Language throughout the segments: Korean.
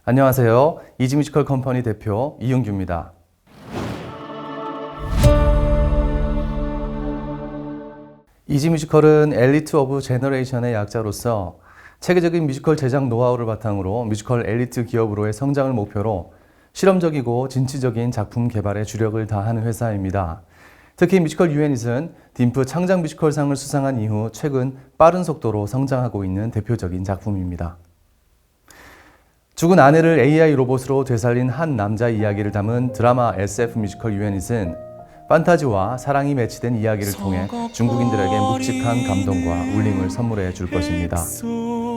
안녕하세요. 이지뮤지컬 컴퍼니 대표 이윤규입니다. 이지뮤지컬은 엘리트 오브 제너레이션의 약자로서 체계적인 뮤지컬 제작 노하우를 바탕으로 뮤지컬 엘리트 기업으로의 성장을 목표로 실험적이고 진취적인 작품 개발에 주력을 다하는 회사입니다. 특히 뮤지컬 유애닛은 딤프 창작 뮤지컬상을 수상한 이후 최근 빠른 속도로 성장하고 있는 대표적인 작품입니다. 죽은 아내를 AI 로봇으로 되살린 한 남자 이야기를 담은 드라마 SF 뮤지컬 유애닛은 판타지와 사랑이 매치된 이야기를 통해 중국인들에게 묵직한 감동과 울림을 선물해 줄 것입니다.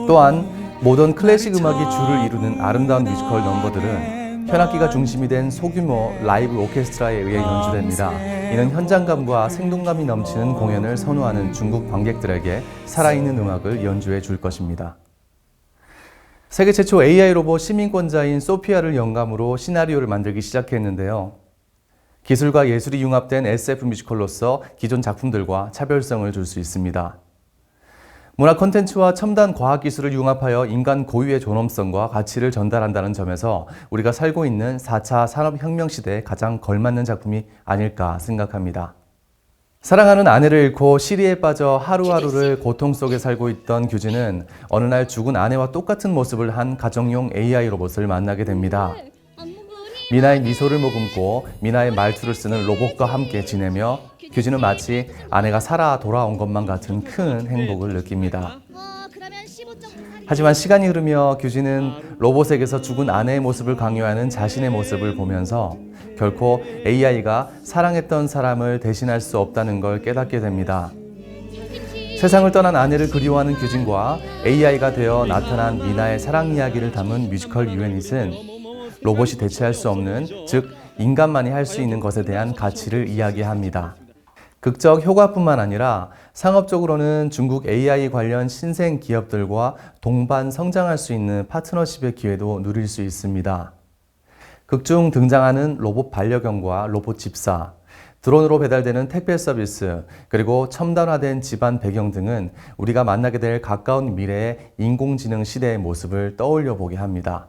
또한 모던 클래식 음악이 주를 이루는 아름다운 뮤지컬 넘버들은 현악기가 중심이 된 소규모 라이브 오케스트라에 의해 연주됩니다. 이는 현장감과 생동감이 넘치는 공연을 선호하는 중국 관객들에게 살아있는 음악을 연주해 줄 것입니다. 세계 최초 AI 로봇 시민권자인 소피아를 영감으로 시나리오를 만들기 시작했는데요. 기술과 예술이 융합된 SF 뮤지컬로서 기존 작품들과 차별성을 줄 수 있습니다. 문화 콘텐츠와 첨단 과학기술을 융합하여 인간 고유의 존엄성과 가치를 전달한다는 점에서 우리가 살고 있는 4차 산업혁명 시대에 가장 걸맞는 작품이 아닐까 생각합니다. 사랑하는 아내를 잃고 시리에 빠져 하루하루를 고통 속에 살고 있던 규진은 어느 날 죽은 아내와 똑같은 모습을 한 가정용 AI 로봇을 만나게 됩니다. 미나의 미소를 머금고 미나의 말투를 쓰는 로봇과 함께 지내며 규진은 마치 아내가 살아 돌아온 것만 같은 큰 행복을 느낍니다. 하지만 시간이 흐르며 규진은 로봇에게서 죽은 아내의 모습을 강요하는 자신의 모습을 보면서 결코 AI가 사랑했던 사람을 대신할 수 없다는 걸 깨닫게 됩니다. 세상을 떠난 아내를 그리워하는 규진과 AI가 되어 나타난 미나의 사랑 이야기를 담은 뮤지컬 유애닛은 로봇이 대체할 수 없는, 즉 인간만이 할 수 있는 것에 대한 가치를 이야기합니다. 극적 효과뿐만 아니라 상업적으로는 중국 AI 관련 신생 기업들과 동반 성장할 수 있는 파트너십의 기회도 누릴 수 있습니다. 극중 등장하는 로봇 반려견과 로봇 집사, 드론으로 배달되는 택배 서비스, 그리고 첨단화된 집안 배경 등은 우리가 만나게 될 가까운 미래의 인공지능 시대의 모습을 떠올려 보게 합니다.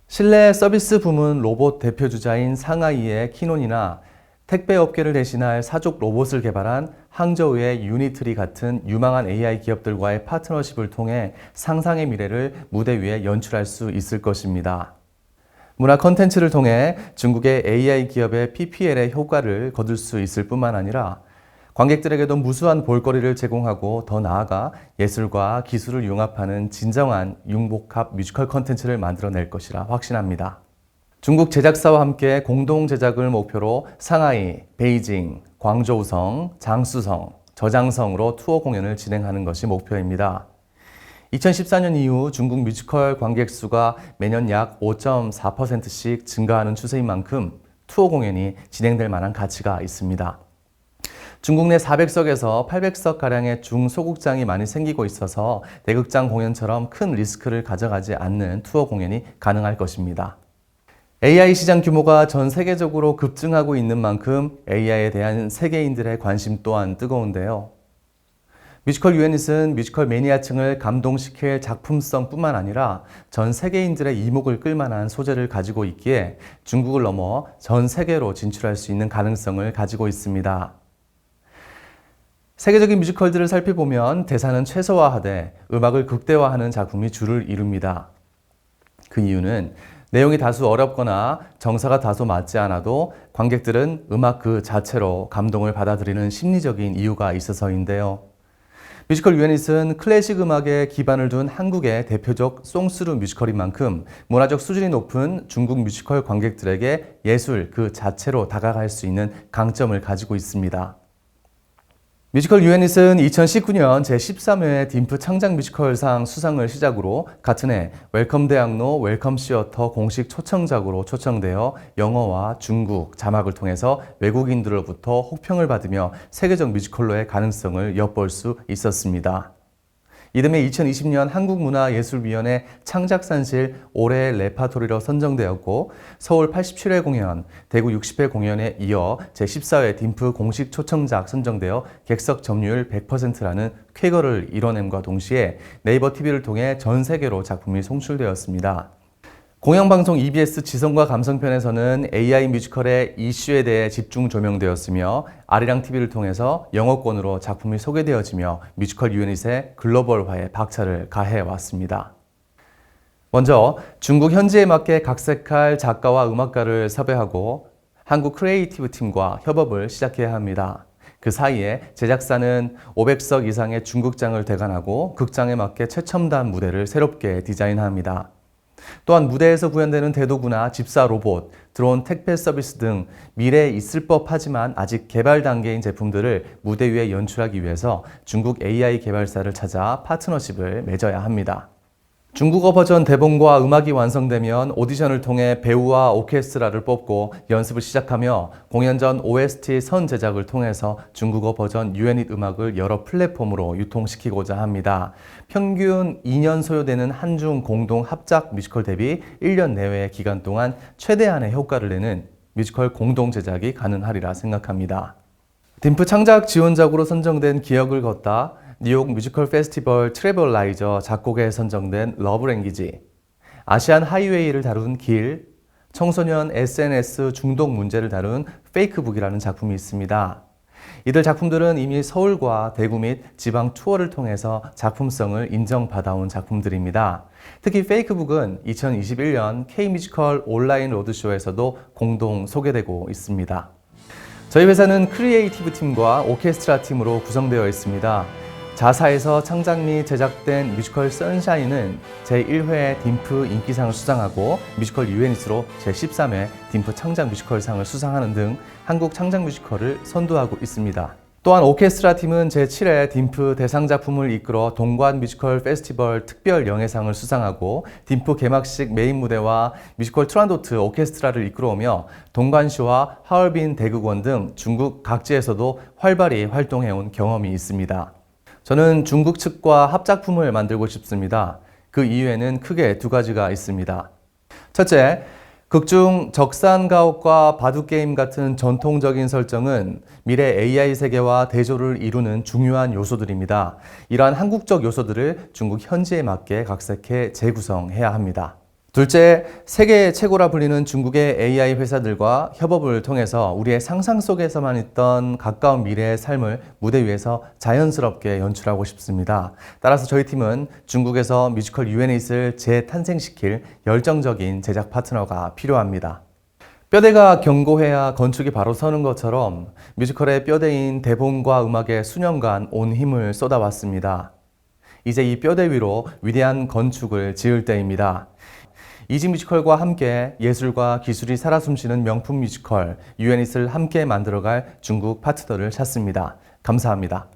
실내 서비스 부문 로봇 대표주자인 상하이의 키논이나 택배 업계를 대신할 사족 로봇을 개발한 항저우의 유니트리 같은 유망한 AI 기업들과의 파트너십을 통해 상상의 미래를 무대 위에 연출할 수 있을 것입니다. 문화 콘텐츠를 통해 중국의 AI 기업의 PPL의 효과를 거둘 수 있을 뿐만 아니라 관객들에게도 무수한 볼거리를 제공하고 더 나아가 예술과 기술을 융합하는 진정한 융복합 뮤지컬 콘텐츠를 만들어낼 것이라 확신합니다. 중국 제작사와 함께 공동 제작을 목표로 상하이, 베이징, 광저우성, 장쑤성, 저장성으로 투어 공연을 진행하는 것이 목표입니다. 2014년 이후 중국 뮤지컬 관객 수가 매년 약 5.4%씩 증가하는 추세인 만큼 투어 공연이 진행될 만한 가치가 있습니다. 중국 내 400석에서 800석가량의 중소극장이 많이 생기고 있어서 대극장 공연처럼 큰 리스크를 가져가지 않는 투어 공연이 가능할 것입니다. AI 시장 규모가 전 세계적으로 급증하고 있는 만큼 AI에 대한 세계인들의 관심 또한 뜨거운데요. 뮤지컬 유애닛은 뮤지컬 매니아층을 감동시킬 작품성뿐만 아니라 전 세계인들의 이목을 끌만한 소재를 가지고 있기에 중국을 넘어 전 세계로 진출할 수 있는 가능성을 가지고 있습니다. 세계적인 뮤지컬들을 살펴보면 대사는 최소화하되 음악을 극대화하는 작품이 주를 이룹니다. 그 이유는 내용이 다소 어렵거나 정서가 다소 맞지 않아도 관객들은 음악 그 자체로 감동을 받아들이는 심리적인 이유가 있어서인데요. 뮤지컬 유애닛은 클래식 음악에 기반을 둔 한국의 대표적 송스루 뮤지컬인 만큼 문화적 수준이 높은 중국 뮤지컬 관객들에게 예술 그 자체로 다가갈 수 있는 강점을 가지고 있습니다. 뮤지컬 유애닛은 2019년 제13회 딤프 창작 뮤지컬상 수상을 시작으로 같은 해 웰컴 대학로 웰컴 시어터 공식 초청작으로 초청되어 영어와 중국 자막을 통해서 외국인들로부터 호평을 받으며 세계적 뮤지컬로의 가능성을 엿볼 수 있었습니다. 이듬해 2020년 한국문화예술위원회 창작산실 올해의 레파토리로 선정되었고 서울 87회 공연, 대구 60회 공연에 이어 제14회 딤프 공식 초청작 선정되어 객석 점유율 100%라는 쾌거를 이뤄냄과 동시에 네이버 TV를 통해 전 세계로 작품이 송출되었습니다. 공영방송 EBS 지성과 감성편에서는 AI 뮤지컬의 이슈에 대해 집중 조명되었으며 아리랑 TV를 통해서 영어권으로 작품이 소개되어지며 뮤지컬 유닛의 글로벌화에 박차를 가해 왔습니다. 먼저 중국 현지에 맞게 각색할 작가와 음악가를 섭외하고 한국 크리에이티브 팀과 협업을 시작해야 합니다. 그 사이에 제작사는 500석 이상의 중극장을 대관하고 극장에 맞게 최첨단 무대를 새롭게 디자인합니다. 또한 무대에서 구현되는 대도구나 집사 로봇, 드론 택배 서비스 등 미래에 있을 법하지만 아직 개발 단계인 제품들을 무대 위에 연출하기 위해서 중국 AI 개발사를 찾아 파트너십을 맺어야 합니다. 중국어 버전 대본과 음악이 완성되면 오디션을 통해 배우와 오케스트라를 뽑고 연습을 시작하며 공연 전 OST 선 제작을 통해서 중국어 버전 유닛 음악을 여러 플랫폼으로 유통시키고자 합니다. 평균 2년 소요되는 한중 공동 합작 뮤지컬 대비 1년 내외의 기간 동안 최대한의 효과를 내는 뮤지컬 공동 제작이 가능하리라 생각합니다. 딤프 창작 지원작으로 선정된 기억을 걷다, 뉴욕 뮤지컬 페스티벌 트래블라이저 작곡에 선정된 러브랭귀지, 아시안 하이웨이를 다룬 길, 청소년 SNS 중독 문제를 다룬 페이크북이라는 작품이 있습니다. 이들 작품들은 이미 서울과 대구 및 지방 투어를 통해서 작품성을 인정받아온 작품들입니다. 특히 페이크북은 2021년 K뮤지컬 온라인 로드쇼에서도 공동 소개되고 있습니다. 저희 회사는 크리에이티브 팀과 오케스트라 팀으로 구성되어 있습니다. 자사에서 창작 및 제작된 뮤지컬 선샤인은 제1회 딤프 인기상을 수상하고 뮤지컬 유엔니스로 제13회 딤프 창작 뮤지컬상을 수상하는 등 한국 창작 뮤지컬을 선도하고 있습니다. 또한 오케스트라 팀은 제7회 딤프 대상 작품을 이끌어 동관 뮤지컬 페스티벌 특별 영예상을 수상하고 딤프 개막식 메인 무대와 뮤지컬 트란도트 오케스트라를 이끌어오며 동관시와 하얼빈 대극원 등 중국 각지에서도 활발히 활동해온 경험이 있습니다. 저는 중국 측과 합작품을 만들고 싶습니다. 그 이유에는 크게 두 가지가 있습니다. 첫째, 극중 적산가옥과 바둑게임 같은 전통적인 설정은 미래 AI 세계와 대조를 이루는 중요한 요소들입니다. 이러한 한국적 요소들을 중국 현지에 맞게 각색해 재구성해야 합니다. 둘째, 세계 최고라 불리는 중국의 AI 회사들과 협업을 통해서 우리의 상상 속에서만 있던 가까운 미래의 삶을 무대 위에서 자연스럽게 연출하고 싶습니다. 따라서 저희 팀은 중국에서 뮤지컬 유엔잇을 재탄생시킬 열정적인 제작 파트너가 필요합니다. 뼈대가 견고해야 건축이 바로 서는 것처럼 뮤지컬의 뼈대인 대본과 음악에 수년간 온 힘을 쏟아왔습니다. 이제 이 뼈대 위로 위대한 건축을 지을 때입니다. 이지 뮤지컬과 함께 예술과 기술이 살아 숨쉬는 명품 뮤지컬 유엔잇을 함께 만들어갈 중국 파트너를 찾습니다. 감사합니다.